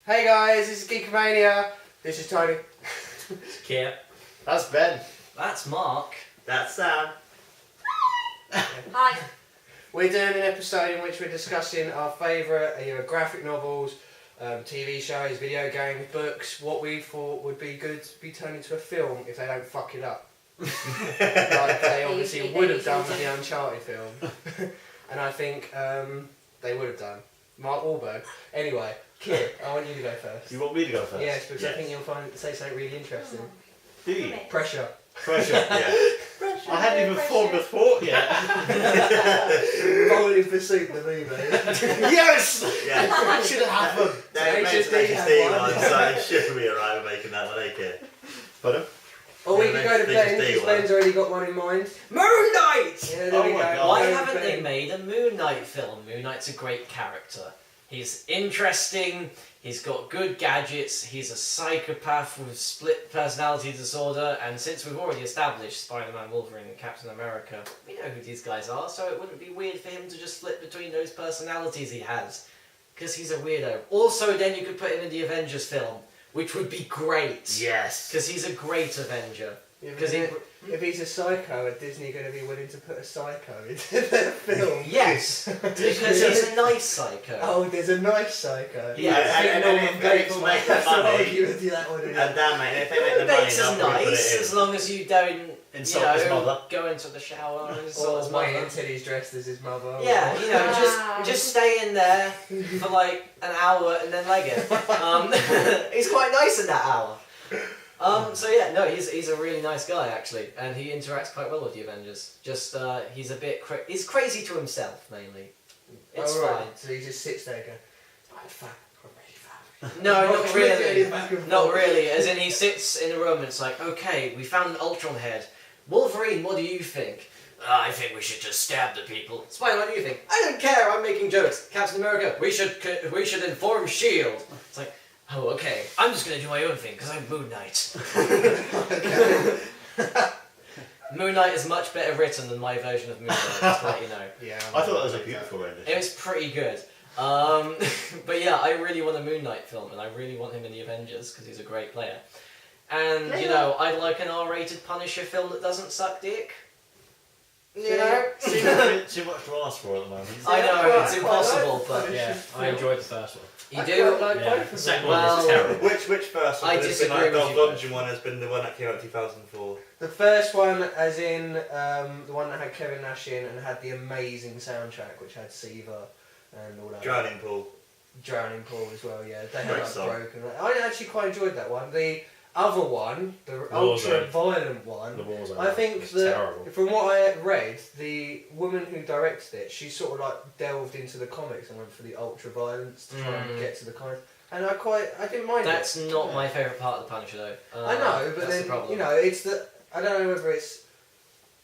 Hey guys, this is GEEKAMANIA. This is Tony. It's Kia. That's Ben. That's Mark. That's Sam. Hi. We're doing an episode in which we're discussing our favourite graphic novels, TV shows, video games, books, what we thought would be good to be turned into a film if they don't fuck it up. Like they obviously would have done with the Uncharted film. And I think they would have done. Mark Wahlberg. Anyway, Kit, I want you to go first. You want me to go first? Yes, because I think you'll say something really interesting. Do you? Pressure. Pressure, yeah. Pressure, I hadn't even formed a thought yet. Bowling for Soup, the movie. Yes! Yeah. That should have happened. They They just made did HSD have one, one. so it should be alright with making that one, ain't it? Pardon? Or we Yeah, could go to they Ben, just do because one. Ben's already got one in mind. Moon Knight! Yeah, there Oh we my go. God. Why Go, haven't they Ben. made a Moon Knight film? Moon Knight's a great character. He's interesting, he's got good gadgets, he's a psychopath with split personality disorder, and since we've already established Spider-Man, Wolverine and Captain America, we know who these guys are, so it wouldn't be weird for him to just flip between those personalities he has. Because he's a weirdo. Also, then you could put him in the Avengers film, which would be great. Yes. Because he's a great Avenger. Yeah, Because if he's a psycho, are Disney going to be willing to put a psycho into their film? Yes, because he's a nice psycho. Oh, there's a nice psycho. Yeah, I think and Norman if Bates it's might making have some money- argue with you that one. And damn mate, if they make the money Bates is enough, we'll put nice, it as in. long as you don't, Insult his mother. go into the shower and insult Or his wait mother. until he's dressed as his mother. Yeah, or- you know, just stay in there for like an hour and then leg it. He's quite nice in that hour. So yeah, no, he's a really nice guy actually, and he interacts quite well with the Avengers. Just he's a bit he's crazy to himself mainly. It's Oh, right. fine. So he just sits there going, I'm fat, I'm really fat. No, Not not really. really. Not really. As in, he sits in a room and it's like, okay, we found an Ultron head. Wolverine, what do you think? I think we should just stab the people. Spider-Man, what do you think? I don't care. I'm making jokes. Captain America, we should inform Shield. It's like, oh, okay. I'm just gonna do my own thing because I'm Moon Knight. Moon Knight is much better written than my version of Moon Knight. Just to let you know. Yeah. I thought that was a beautiful It rendition. was pretty good. But yeah, I really want a Moon Knight film, and I really want him in the Avengers because he's a great player. And you know, I'd like an R-rated Punisher film that doesn't suck dick. You know, Too much to ask for at the moment. I know Quite- it's quite impossible, like but Punisher yeah, film. I enjoyed the first one. you I do. quite like Yeah. both of The second them. one Well, is terrible. Which first one? I Has it been disagree like with Dolph you. Lundgren one has been the one that came out in 2004. The first one, as in the one that had Kevin Nash in and had the amazing soundtrack, which had Siva and all that. Drowning Pool. Drowning Pool as well, yeah. They had Great like song. broken. I actually quite enjoyed that one. The other one, the Warzone. ultra violent one, The Warzone. I think was that terrible. from what I read, the woman who directed it, she sort of like delved into the comics and went for the ultra violence to try and get to the comics. And I didn't mind That's it. not my favourite part of the Punisher, though. I know, but that's then the problem. you know, it's the I don't know whether it's.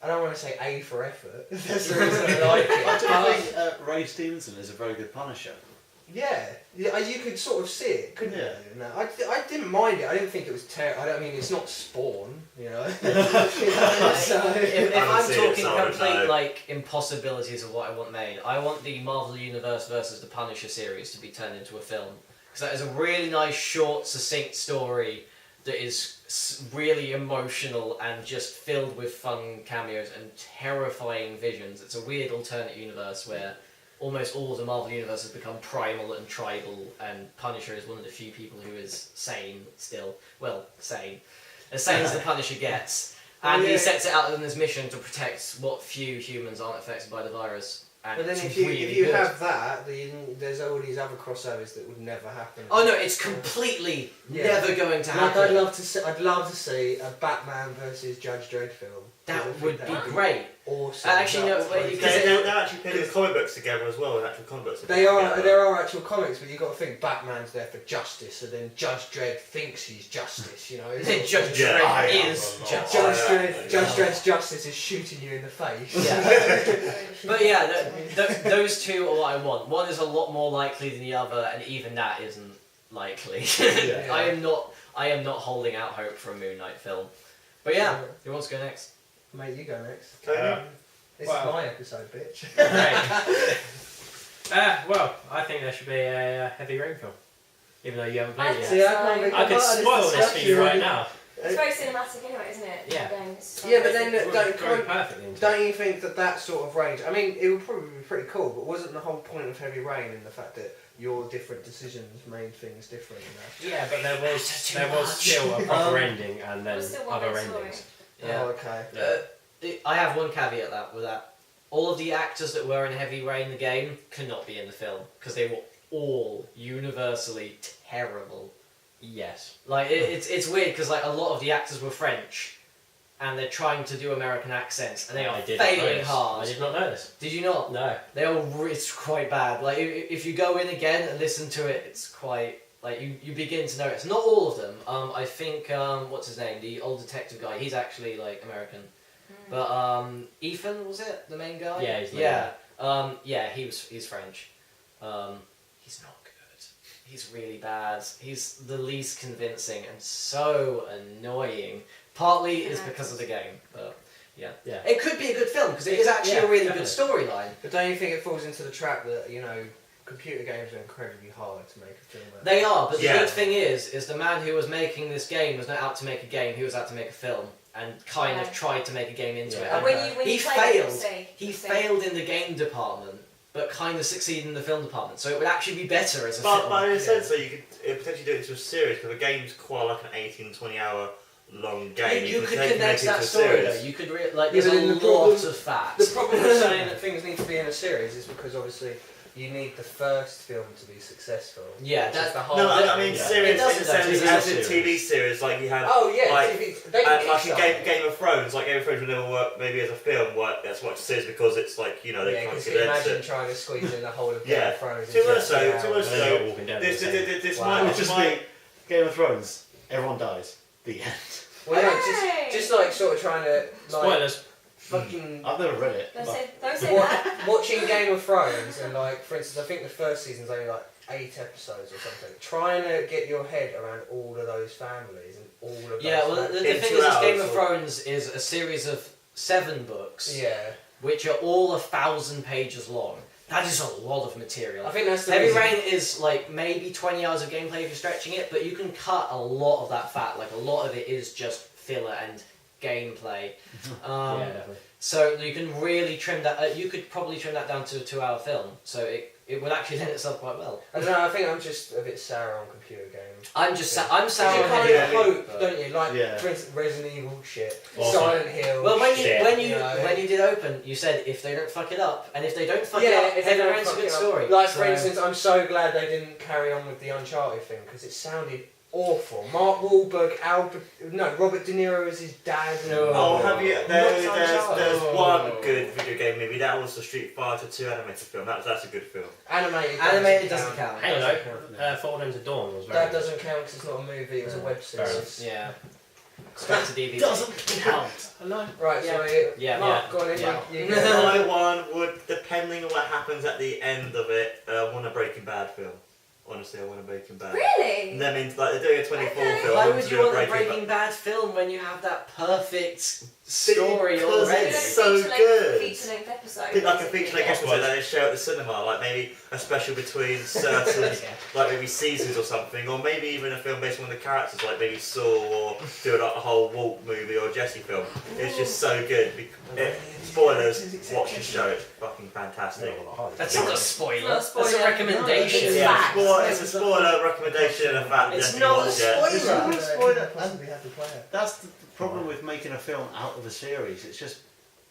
I don't want to say A for effort. That's the reason I like it. I do but- think Ray Stevenson is a very good Punisher. Yeah, you could sort of see it, couldn't Yeah. you? No, I didn't mind it. I didn't think it was terrible. I mean, it's not Spawn, you know. So, If I I'm can see it, talking so I don't complete know. like impossibilities of what I want made, I want the Marvel Universe versus the Punisher series to be turned into a film because that is a really nice, short, succinct story that is really emotional and just filled with fun cameos and terrifying visions. It's a weird alternate universe where almost all of the Marvel Universe has become primal and tribal, and Punisher is one of the few people who is sane still. Well, sane. As sane as the Punisher gets. And Well, he yeah. sets it out on his mission to protect what few humans aren't affected by the virus. And but then it's if you really good. have that, then there's all these other crossovers that would never happen. Oh no, it's completely Yeah. never going to Like happen. I'd love to see a Batman versus Judge Dredd film. That I think would that be would great. Awesome. Actually, no, That wait, would be- because They're actually putting comic books together as well, and actual comic books. There are actual comics, but you've got to think Batman's there for justice, and then Judge Dredd thinks he's justice, you know. It's Then sort Judge of- Dredd I am is the just. law. Judge Dredd's justice is shooting you in the face. Yeah. But yeah, those two are what I want. One is a lot more likely than the other, and even that isn't likely. Yeah. I am not holding out hope for a Moon Knight film. But yeah, who wants to go next? Mate, you go next. Tony? This well- is my episode, bitch. Well, I think there should be a Heavy Rain film. even though you haven't played it yet. See, I can't be I could part of spoil this for discussion. you right now. It's very cinematic anyway, isn't it? Yeah. Yeah, but then It would don't, go perfectly into don't you think that sort of range? I mean, it would probably be pretty cool, but wasn't the whole point of Heavy Rain in the fact that your different decisions made things different enough? Yeah, but there was much. still a proper ending and then There's still one other main story. endings. Yeah. Oh, okay. I have one caveat with that. All of the actors that were in Heavy Rain, the game, cannot be in the film because they were all universally terrible. Yes. Like it's weird because like a lot of the actors were French, and they're trying to do American accents, and they are I did not know failing this. hard. I did not know this. Did you not? No. They are. It's quite bad. Like if you go in again and listen to it, it's quite like you begin to know it's not all of them. I think what's his name, the old detective guy. He's actually like American, but Ethan was it the main guy? Yeah, he's the yeah. Yeah, he's French. He's not good. He's really bad. He's the least convincing and so annoying. Partly is because of the game, but yeah. It could be a good film because it is actually a really good storyline. But don't you think it falls into the trap that, you know, computer games are incredibly hard to make a film out of? They are, but the Yeah. good thing is the man who was making this game was not out to make a game. He was out to make a film, and kind of tried to make a game into it. Yeah. And When he you play it, you'll failed. see. He You'll see. failed in the game department, but kind of succeeded in the film department. So it would actually be better as a But, film. but in a yeah. sense, though, you could potentially do it into a series because the game's quite like an 18, 20 hour long game. You could potentially condense make it that into a story though. series. You could Yeah, like there's but a then the lot problem- of fat. The problem with saying that things need to be in a series is because obviously you need the first film to be successful. Yeah, which is that's the whole. No, I mean Yeah. series It in doesn't the sense though, as it's in a TV series, like you have. Oh yeah, like, they can like kickstart. Game of Thrones, like Game of Thrones will never work maybe as a film. That's what it says because it's like they Yeah, can't because you condense imagine it. trying to squeeze in the whole of Game Yeah. of Thrones. Too into much so, 2 too hours. much And then so. you're walking down This the same. this Wow. might It would this just might. be Game of Thrones. Everyone dies. The end. Well, yeah, Hey! just like sort of trying to like Spoilers. fucking I've never read it. Don't but- say that. watching Game of Thrones and like, for instance, I think the first season's only like 8 episodes or something. Trying to get your head around all of those families and all of those. Yeah, well, the families. In thing 2 is, this Game hours of or- Thrones is a series of 7 books, Yeah, which are all 1,000 pages long. That is a lot of material. I think that's the Heavy reason. Rain is like maybe 20 hours of gameplay if you're stretching it, but you can cut a lot of that fat. Like a lot of it is just filler and gameplay. Yeah, definitely. So you can really trim that. You could probably trim that down to a 2-hour film. So it would actually lend itself quite well. I don't know. I think I'm just a bit sour on computer games. I'm just Yeah. I'm You sour on kind Heavy of Rain, hope, but- don't you? Like, Yeah. for instance, Resident Evil shit, Awesome. Silent Hill. Well, when you Shit. when you You know. when you did open, you said if they don't fuck it up, and if they don't fuck it yeah, up, if they Heavy don't Rain's a fuck good it up. story. Like, for So- instance, I'm so glad they didn't carry on with the Uncharted thing because it sounded awful. Mark Wahlberg, Robert De Niro as his dad. And Oh, have you? There's Uncharted. one good video game movie. That was the Street Fighter 2 animated film. That's a good film. Animated doesn't count. Halo, count. Forward into Dawn was very That good. doesn't count because it's not a movie, it was a web Fair series. Yeah. Straight to DVD. Doesn't count. Hello. Right, Yeah. so Yeah, Mark, yeah. go on in. Yeah. You My one would, depending on what happens at the end of it, want a Breaking Bad film. Honestly, I want a Breaking Bad. Really? That means like they're doing a 24 Okay. film. Why I would to you do want a Breaking Breaking Bad film when you have that perfect story Because already? it's so good. Feature-length episode. Bit like a basically. feature-length episode that they show at the cinema, like maybe a special between certain, like maybe seasons or something, or maybe even a film based on the characters, like maybe Saw or do like a whole Walt movie or Jesse film. It's just so good. Spoilers, watch the show. It's fucking fantastic. That's not a spoiler. Not a spoiler. That's a recommendation. It's Yeah, facts. it's a spoiler recommendation and fact. It's definitely not a watch it. spoiler. It's not a spoiler. Possibly have to play it. That's the problem with making a film out of a series. It's just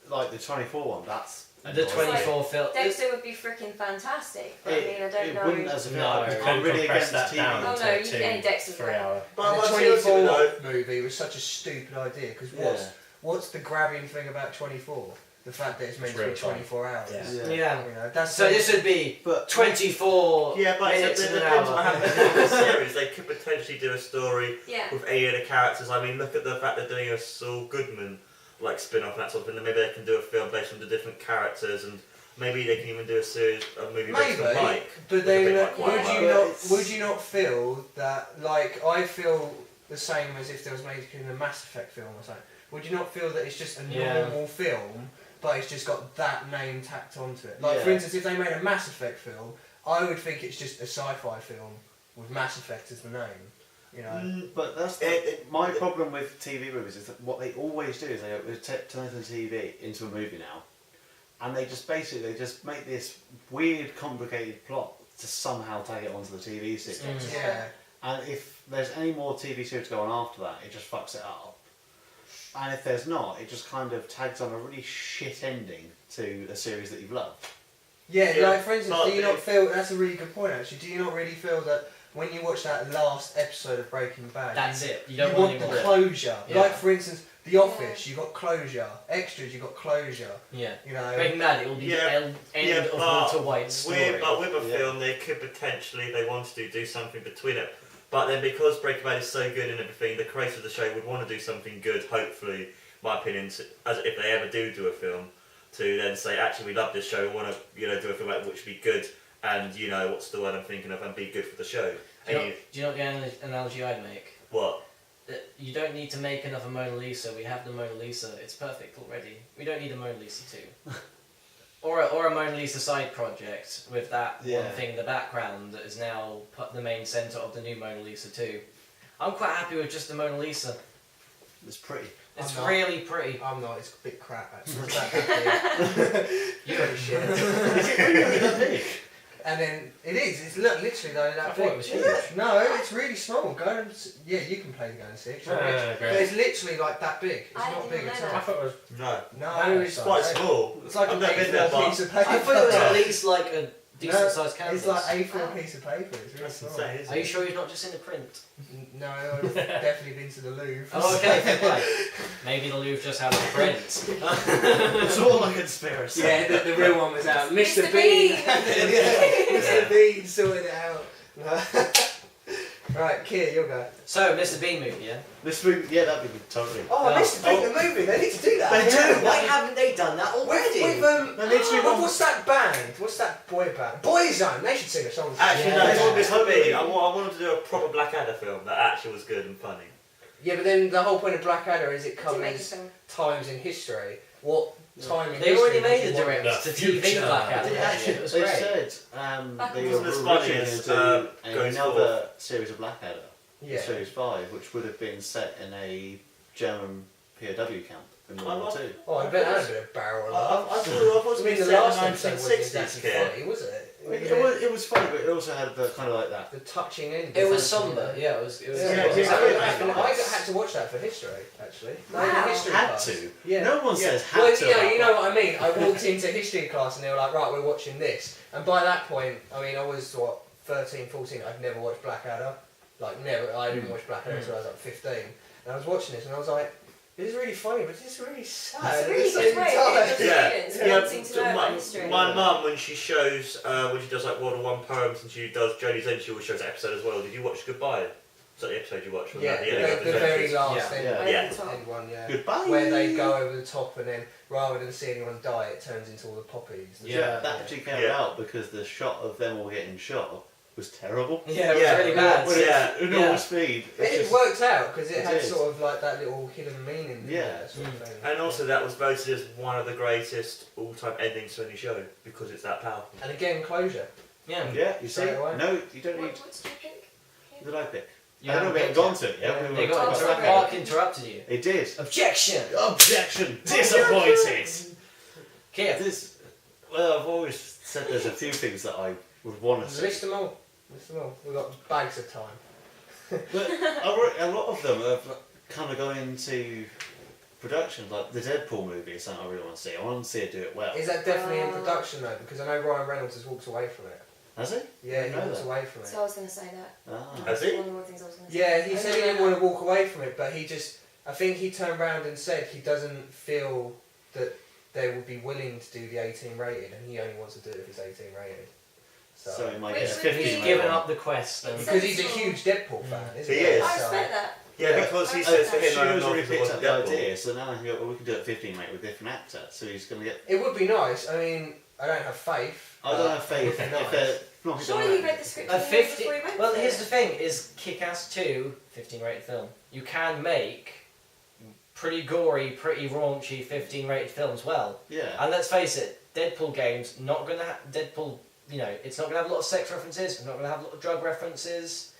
like the 24 one. That's The annoying. 24 film. Dexter would be freaking fantastic. But I mean, I don't it know. wouldn't as a film. No, I'm couldn't really compress against that TV. down. Oh no, you can Dexter's 3 right. hour. But And what's the the other thing, 24 though? movie was such a stupid idea because Yeah. what's the grabbing thing about 24? The fact that it's meant It's to be real time. 24 hours. Yeah. Yeah. You know, that's So this would be But 24 Yeah, but minutes it in an depends on what hour. happens in the series. They could potentially do a story Yeah. with any of the characters. I mean, look at the fact they're doing a Saul Goodman like spin-off and that sort of thing. Then maybe they can do a film based on the different characters, and maybe they can even do a movie based maybe, on Mike. but Like a then bit like Yeah. would White you World. not would you not feel that like I feel the same as if there was making a Mass Effect film or something? Would you not feel that it's just a Yeah. normal film, but it's just got that name tacked onto it? Like for Yeah. instance, if they made a Mass Effect film, I would think it's just a sci-fi film with Mass Effect as the name. You know. But that's my problem with TV movies is that what they always do is they turn the TV into a movie now, and they just make this weird, complicated plot to somehow tag it onto the TV series. Yeah. And if there's any more TV series going after that, it just fucks it up. And if there's not, it just kind of tags on a really shit ending to a series that you've loved. Yeah, Yeah, like for instance, but do you not feel, that's a really good point actually, do you not really feel that when you watch that last episode of Breaking Bad, That's you, it. You don't you want want any the more. closure. Yeah. Like for instance, The Office, you got closure. Extras, you got closure. Yeah. You know. Breaking Bad, it will be Yeah. the end of Walter White's story. But with a Yeah. film, they could potentially, if they wanted to, do something between it. But then because Breaking Bad is so good and everything, the creators of the show would want to do something good, hopefully, my opinion, as if they ever do a film, to then say, actually, we love this show, we want to, do a film which would be good, and, what's the word I'm thinking of, and be good for the show. Do you know what the analogy I'd make? What? That you don't need to make another Mona Lisa. We have the Mona Lisa. It's perfect already. We don't need a Mona Lisa 2. or a Mona Lisa side project with that one thing in the background that is now the main centre of the new Mona Lisa 2. I'm quite happy with just the Mona Lisa. It's pretty. It's I'm not. really pretty. I'm not, it's a bit crap actually. It's that big. You're Pretty shit. Is it really that big? And then it is. It's literally though that I big. thought it was huge. No, it's really small. Go and you can play the Go and See. It's not rich. great. But it's literally like that big. It's I not didn't big know at that. I all. thought it was. No. No, It's quite small. It's like I've an never been there, A4 but piece of paper. I thought it was at least like a decent sized canvas. It's like A4 piece of paper. It's really That's small. insane, isn't Are you it? sure you're not just in the print? No, I've definitely been to the Louvre. Oh, okay. Right. Maybe the Louvre just has a print. It's all a conspiracy. Yeah, the real one was out. Mr. Mr. Bean. Bean. Yeah, Mr. Bean sorted it out. Right, Keir, you'll go. So, Mr. Bean movie, yeah? This movie, yeah, that'd be totally. Oh, Mr. Bean, the movie. They need to do that. They do. Why haven't they done that already? What's that band? What's that boy band? Boyzone. They should sing a song. Actually, Yeah. no, it's Yeah. not Mr. Bean. I wanted to do a proper Blackadder film that actually was good and funny. Yeah, but then the whole point of Blackadder is it To make a covers film. times in history. What time in They history? already would made you a want? direct to TV future. Blackadder. They actually, it was they great. said Back they in were the- Wasn't as funny originally as, going to do Going another series of Blackadder, Yeah. Series 5, which would have been set in a German POW camp in World War II. Oh, I bet that was a bit of barrel I laugh. thought it I was mean, the set in last the episode wasn't 1960s, exactly kid. funny, was it? It was funny, but it also had the kind of like that. The touching end. It was somber, yeah, it was. Yeah, it was I had to watch that for history, actually. Wow. Like, history Had class. to. Yeah. No one says had Well, to. you know about what I mean. I walked into history class and they were like, right, we're watching this. And by that point, I mean, I was, 13, 14. I'd never watched Blackadder. Like, never. I didn't watch Blackadder until I was like 15. And I was watching this and I was like, this is really funny, but this is really sad. It's a really at the good same way time. of getting the students wanting to know about history. my mum, when she shows, when she does like World War I poems and she does Journey's End, she always shows that episode as well. Did you watch Goodbye? Is that the episode you watched? From Yeah, that? Yeah, the very last Yeah. end, Yeah. Yeah. end one, yeah. Goodbye. Where they go over the top and then, rather than see anyone die, it turns into all the poppies. and Yeah. stuff. That actually came Yeah. about because the shot of them all getting shot was terrible. Yeah, it was Yeah. really bad. When Yeah. it's normal Yeah. speed. It It's just, worked out because it It had did. sort of like that little hidden meaning. Yeah. Sort of thing. And also, that was voted as one of the greatest all-time endings to any show because it's that powerful. And again, closure. Yeah. yeah, you see? Straight away. No, you don't need. What did you think? What did I pick? You I don't know, haven't we picked haven't gone it. to it yet. Yeah. We They were got talking interrupted. about Mark interrupted you. it. It did. Objection! Objection! Disappointed! Kia. This, well, I've always said there's a few things that I would want to see. List them all. List them all. We've got bags of time. But a lot of them have kind of gone into production, like the Deadpool movie is something I really want to see. I want to see it do it well. Is that definitely in production though? Because I know Ryan Reynolds has walked away from it. Has he? Yeah, I he know walked that. away from it. So I was going to say that. Ah. Has That's he? one of the things I was going to say. Yeah, he I said he didn't didn't know want to walk away from it, but he just, I think he turned around and said he doesn't feel that they would be willing to do the 18 rated, and he only wants to do it if it's 18 rated. So it might Which get would 50. be- He's given up the quest. It's because he's a sensible. huge Deadpool fan, isn't He he? is. I So- respect that. Yeah, because he I says for respect him, Studios no, already picked up the Deadpool. idea, so now I can go, well, we can do it 15 mate with a different actor, so he's going to get. It would be nice. I mean, I don't have faith. I don't have faith It would be if nice. they're not Surely you read the script A and you 50. before you went Well, for here's it. the thing: is Kick-Ass 2 15 rated film? You can make pretty gory, pretty raunchy 15 rated films well. Yeah. And let's face it, Deadpool games not gonna Deadpool you know, it's not going to have a lot of sex references, it's not going to have a lot of drug references,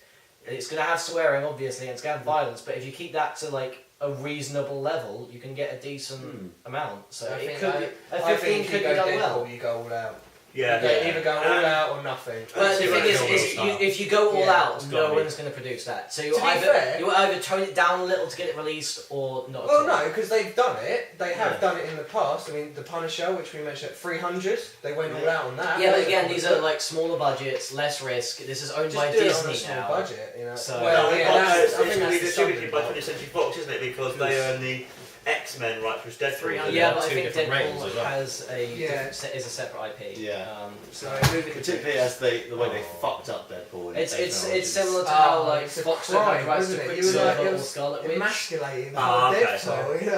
it's going to have swearing, obviously, and it's going to have violence, but if you keep that to, like, a reasonable level, you can get a decent amount. So I it think could be, a I 15 think could you be go done Deadpool, well. you go all out. Yeah. You either go all out or nothing. Well, the see thing what is, Deadpool if you go all Yeah, out, it's no gotta be. one's going to produce that. So To be fair- you either tone it down a little to get it released, or not. Well, at all. no, because they've done it. They have Yeah. done it in the past. I mean, the Punisher, which we mentioned at 300, they went all out on that. Yeah, That but was a again, cool these book. are like smaller budgets, less risk. This is owned Just by do it on a Disney small now. budget, you know. So- well, No, yeah, no, that's, it's I think going to be that's the distributed by stumbling 20th Century Fox, isn't it? Because they own the X-Men rights, which Deadpool. 300. Yeah, but I Two think different ratings Deadpool as well. has a Yeah. different is a separate IP. Yeah. block. So, Particularly as the way they fucked up Deadpool. in It's X-Men it's Origins. similar to how like it's a Fox crime, had rights to wasn't it? You were Quicksilver like, it or was Scarlet Witch. emasculating the Ah, whole okay. Deadpool, you know.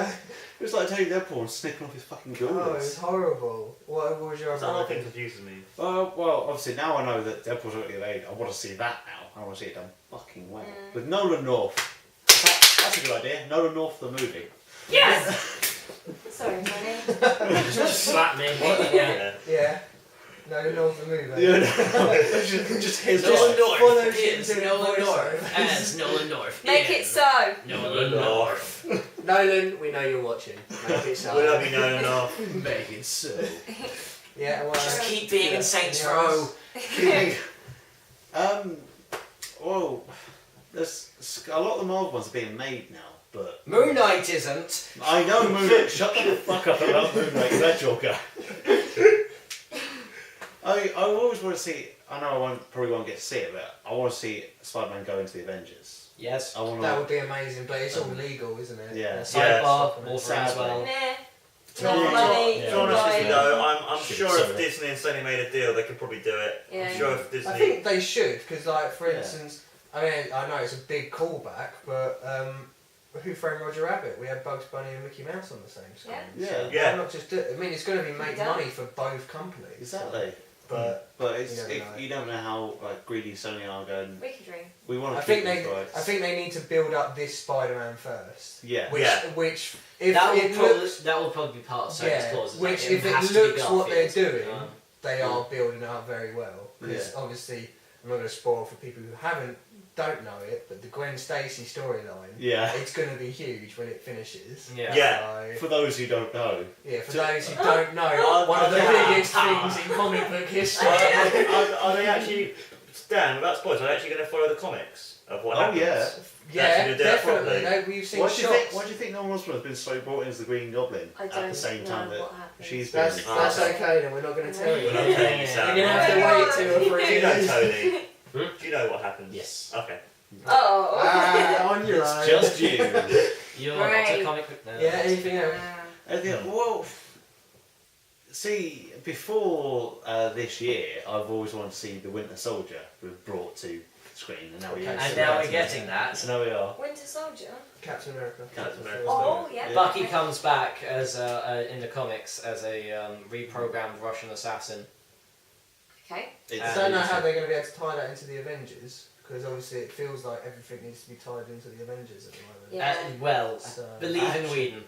It was like taking Deadpool and snipping off his fucking Oh, it was gills. horrible. What was your That other whole thing idea? confuses me. Well, obviously now I know that Deadpool's already made. I want to see that now. I want to see it done fucking well. With Nolan North. That's a good idea. Nolan North, the movie. Yes! Sorry, Tony. Just slap me. Yeah. Yeah. No, not the movie. Yeah, just his Nolan voice. North follow is him to Nolan the North voiceover. as Nolan North. Make it so. Nolan North. Nolan, we know you're watching. Make it so. We love you, no enough. Make it so. Yeah, well, Just keep being in Saints yeah. Row. Well, there's a lot of the Marvel ones are being made now, but Moon Knight isn't. I know Moon Knight. Shut the fuck up about Moon Knight, that Joker. I always want to see. I know probably won't get to see it, but I want to see Spider-Man go into the Avengers. Yes. I want that to. would be amazing, but it's all legal, isn't it? Yeah. That's Yeah. Sidebar, Yeah. Wolverine as well. Nah. Yeah. No money. Yeah. To be honest with you Right. though, I'm Should sure sell if it. Disney and Sony made a deal, they could probably do it. Yeah. I'm sure if Disney. I think they should, because, like, for Yeah. instance, I mean, I know it's a big callback, but Who Framed Roger Rabbit? We had Bugs Bunny and Mickey Mouse on the same screen. Yeah. So Yeah. why not just do it? I mean, it's going to be make Yeah. money for both companies. Exactly. But But it's, You never know. you don't know how like greedy Sony are going. We could dream. We want I to think keep they, these rights. I think they need to build up this Spider-Man first. Yeah. Which, Yeah. which if That it looks, will probably be part of Sony's yeah, clause. is which like, if it has to be looks what they're Garfield. doing, they are building it up very well. Because Yeah. obviously, I'm not going to spoil for people who don't know it, but the Gwen Stacy storyline, Yeah. it's going to be huge when it finishes. Yeah. Yeah. So, For those who don't know, yeah, for So- those who don't know, Oh, one of the yeah. biggest things in comic book history. Are they actually, Dan, without spoilers, are they actually going to follow the comics of what Oh, happens? yeah. Yeah, Actually do it definitely. properly. No, we've seen why do you shots. think? Why do you think Norman Osborn has been so brought in as the Green Goblin I at don't the same time know that what happened. she's been? That's okay then, we're not going to tell you. We're not telling you, Sam. You're going to have to wait 2 or 3 Do you know, years. Tony? Hmm? Do you know what happens? Yes. Okay. Oh. Ah, on your It's own. just you. You're Right. not a comic book nerd. Yeah, anything else? I think, well, see, before this year, I've always wanted to see the Winter Soldier brought to screen, and now we Okay. And now we're getting that. So now we are. Winter Soldier. Captain America. Captain America. Oh, yeah. Bucky comes back as in the comics as a reprogrammed Russian assassin. Okay. It's, I don't know how they're going to be able to tie that into the Avengers, because obviously it feels like everything needs to be tied into the Avengers at the moment. Yeah. Well, So, believe in Whedon.